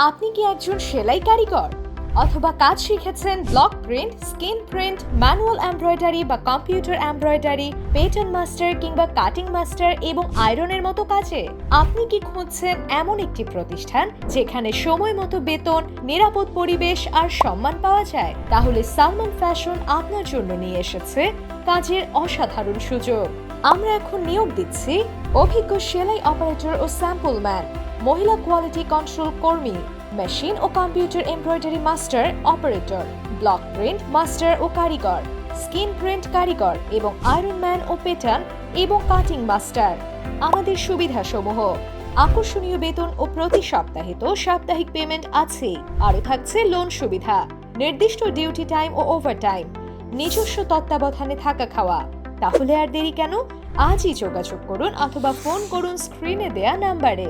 আপনি কি একজন সেলাই কারিগর অথবা কাজ শিখেছেন block print, skin print, manual embroidery বা কম্পিউটার এমব্রয়ডারি, পেটার্ন মাস্টার কিংবা কাটিং মাস্টার এবং আয়রনের মতো কাজে? আপনি কি খুঁজছেন এমন একটি প্রতিষ্ঠান যেখানে সময় মতো বেতন, নিরাপদ পরিবেশ আর সম্মান পাওয়া যায়? তাহলে সালমান ফ্যাশন আপনার জন্য নিয়ে এসেছে কাজের অসাধারণ সুযোগ। আমরা এখন নিয়োগ দিচ্ছি অভিজ্ঞ সেলাই অপারেটর ও স্যাম্পল ম্যান, মহিলা কোয়ালিটি কন্ট্রোল কর্মী, মেশিন ও computer embroidery master operator, block print master ও কারিগর, স্কিন প্রিন্ট কারিগর এবং আয়রন ম্যান ও পেটার্ন এবং কাটিং মাস্টার। আমাদের সুবিধাসমূহ: আকর্ষণীয় বেতন ও প্রতি সপ্তাহে তো সাপ্তাহিক পেমেন্ট আছেই, আরও থাকছে লোন সুবিধা, নির্দিষ্ট ডিউটি টাইম ও ওভারটাইম, নিজস্ব তত্ত্বাবধানে থাকা খাওয়া। তাহলে আর দেরি কেন? আজই যোগাযোগ করুন অথবা ফোন করুন স্ক্রিনে দেয়া নাম্বারে।